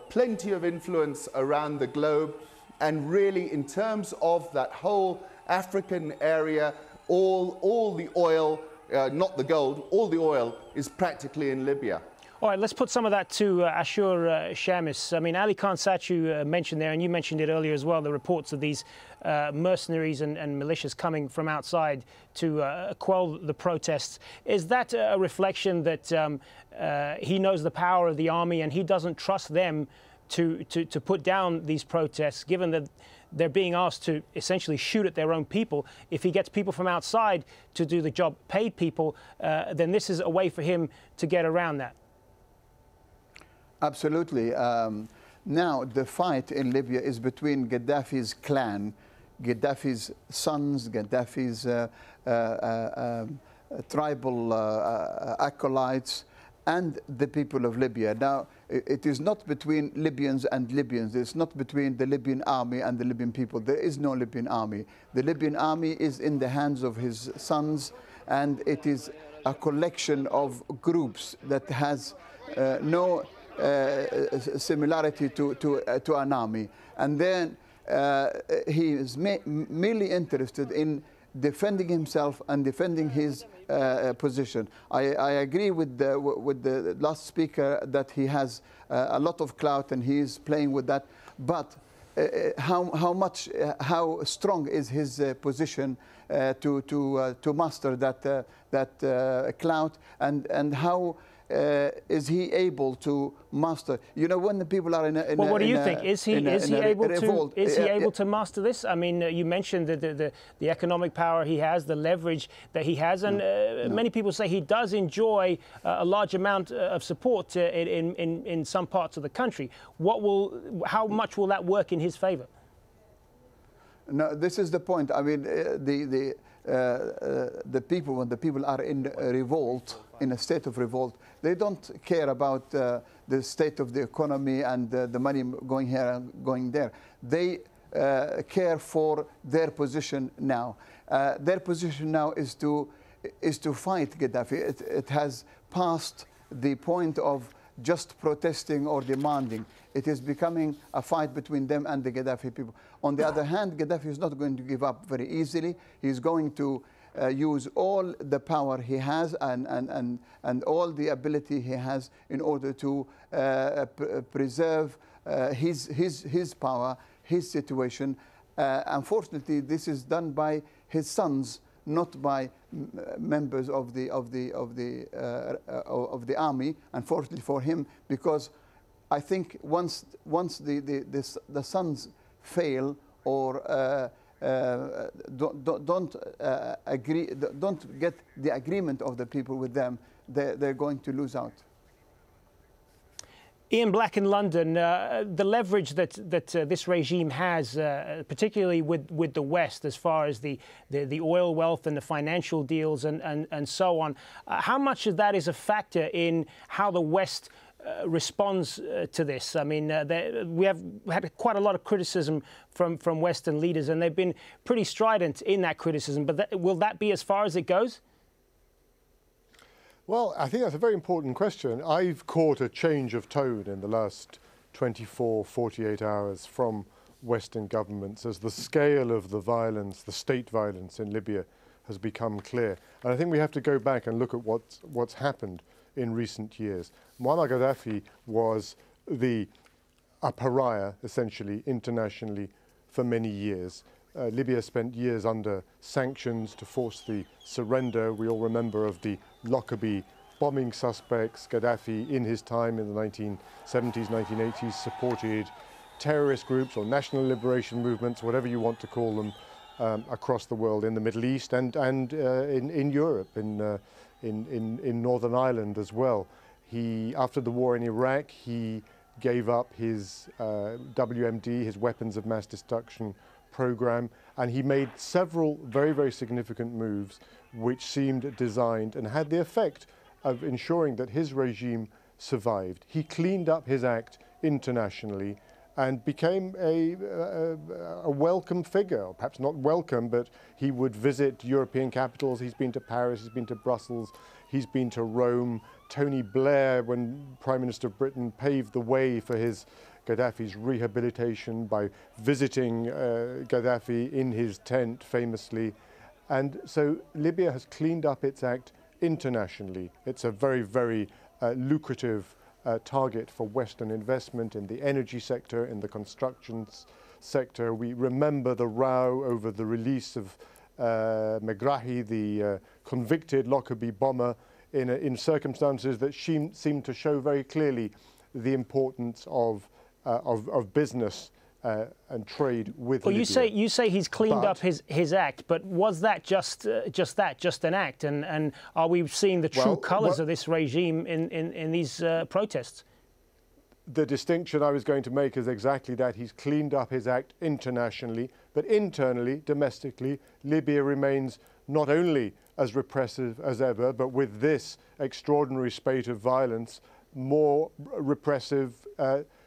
plenty of influence around the globe, and really in terms of that whole African area, all the oil, not the gold, all the oil is practically in Libya. All right, let's put some of that to Ashur Shamis. I mean, Ali Khan Sachu mentioned there, and you mentioned it earlier as well, the reports of these mercenaries and militias coming from outside to quell the protests. Is that a reflection that he knows the power of the army and he doesn't trust them to put down these protests, given that they're being asked to essentially shoot at their own people? If he gets people from outside to do the job, paid people, then this is a way for him to get around that. Absolutely. Now, the fight in Libya is between Gaddafi's clan, Gaddafi's sons, Gaddafi's tribal acolytes, and the people of Libya. Now, it is not between Libyans and Libyans. It's not between the Libyan army and the Libyan people. There is no Libyan army. The Libyan army is in the hands of his sons, and it is a collection of groups that has no similarity to an army. And then he is merely interested in defending himself and defending his position. I agree with the last speaker that he has a lot of clout and he is playing with that. But how strong is his position to master that clout, and how is he able to master? You know, when the people are in a well, what do you think? Is he able to master this? I mean, you mentioned the economic power he has, the leverage that he has, and many people say he does enjoy a large amount of support in some parts of the country. How much will that work in his favor? No, this is the point. I mean, the people, when the people are in revolt, in a state of revolt, they don't care about the state of the economy and the money going here and going there. They care for their position now. Their position now is to fight Gaddafi. It has passed the point of just protesting or demanding. It is becoming a fight between them and the Gaddafi people. On the other hand, Gaddafi is not going to give up very easily. He's going to use all the power he has and all the ability he has in order to preserve his power, his situation. Unfortunately, this is done by his sons, not by members of the army. Unfortunately for him, because I think once the sons fail or don't get the agreement of the people with them, they're going to lose out. Ian Black in London, the leverage that this regime has, particularly with the West, as far as the oil wealth and the financial deals and so on, how much of that is a factor in how the West responds to this? I mean, we have had quite a lot of criticism from Western leaders, and they've been pretty strident in that criticism. But will that be as far as it goes? Well, I think that's a very important question. I've caught a change of tone in the last 24, 48 hours from Western governments as the scale of the violence, the state violence in Libya has become clear. And I think we have to go back and look at what's happened in recent years. Muammar Gaddafi was a pariah, essentially, internationally for many years. Libya spent years under sanctions to force the surrender. We all remember of the Lockerbie bombing suspects. Gaddafi, in his time in the 1970s, 1980s, supported terrorist groups or national liberation movements, whatever you want to call them, across the world, in the Middle East and in Europe, in Northern Ireland as well. After the war in Iraq, he gave up his WMD, his weapons of mass destruction program, and he made several very, very significant moves which seemed designed and had the effect of ensuring that his regime survived. He cleaned up his act internationally and became a welcome figure, or perhaps not welcome, but he would visit European capitals. He's been to Paris, he's been to Brussels, he's been to Rome Tony Blair, when Prime Minister of Britain, paved the way for Gaddafi's rehabilitation by visiting Gaddafi in his tent famously. And so Libya has cleaned up its act internationally. It's a very, very lucrative target for Western investment in the energy sector, in the construction sector. We remember the row over the release of Megrahi, the convicted Lockerbie bomber, in circumstances that seem to show very clearly the importance of business and trade with Libya. You say he's cleaned up his act, but was that just an act? And are we seeing the true colours of this regime in these protests? The distinction I was going to make is exactly that. He's cleaned up his act internationally, but internally, domestically, Libya remains not only as repressive as ever, but with this extraordinary spate of violence, more repressive,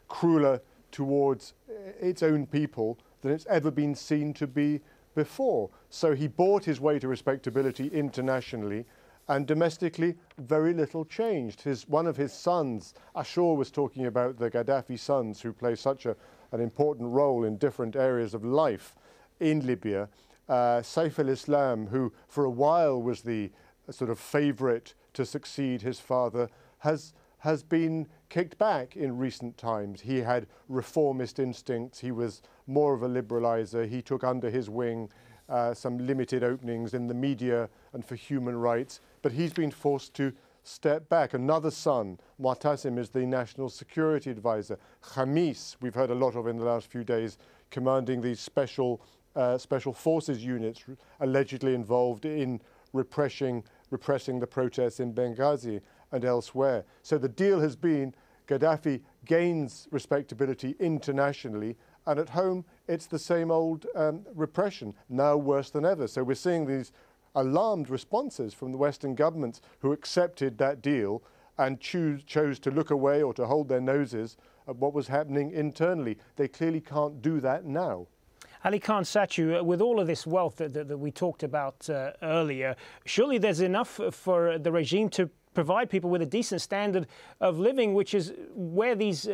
crueler towards its own people than it's ever been seen to be before. So he bought his way to respectability internationally, and domestically, very little changed. One of his sons, Ashur, was talking about the Gaddafi sons who play such an important role in different areas of life in Libya. Saif al-Islam, who for a while was the sort of favourite to succeed his father, has been kicked back in recent times. He had reformist instincts. He was more of a liberaliser. He took under his wing some limited openings in the media and for human rights, but he's been forced to step back. Another son, Mu'tasim, is the national security advisor. Khamis, we've heard a lot of in the last few days, commanding these special forces units allegedly involved in repressing the protests in Benghazi and elsewhere. So the deal has been Gaddafi gains respectability internationally, and at home it's the same old repression, now worse than ever. So we're seeing these alarmed responses from the Western governments who accepted that deal and chose to look away or to hold their noses at what was happening internally. They clearly can't do that now. Ali Khan Satchu, with all of this wealth that we talked about earlier, surely there's enough for the regime to provide people with a decent standard of living, which is where these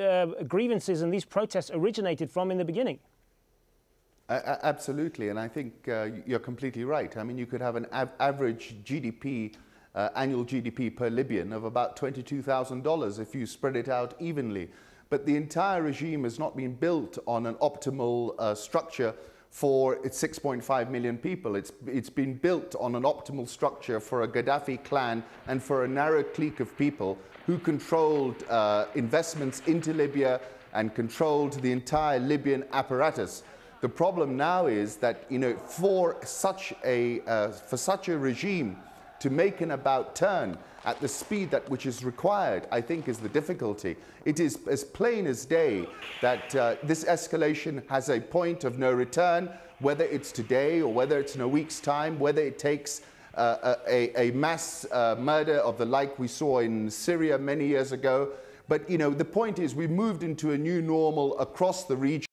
grievances and these protests originated from in the beginning. Absolutely, and I think you're completely right. I mean, you could have an average GDP, annual GDP per Libyan of about $22,000 if you spread it out evenly. But the entire regime has not been built on an optimal structure for its 6.5 million people. It's been built on an optimal structure for a Gaddafi clan and for a narrow clique of people who controlled investments into Libya and controlled the entire Libyan apparatus. The problem now is that, you know, for such a regime to make an about turn at the speed which is required, I think, is the difficulty. It is as plain as day that this escalation has a point of no return, whether it's today or whether it's in a week's time, whether it takes a mass murder of the like we saw in Syria many years ago. But, you know, the point is we've moved into a new normal across the region.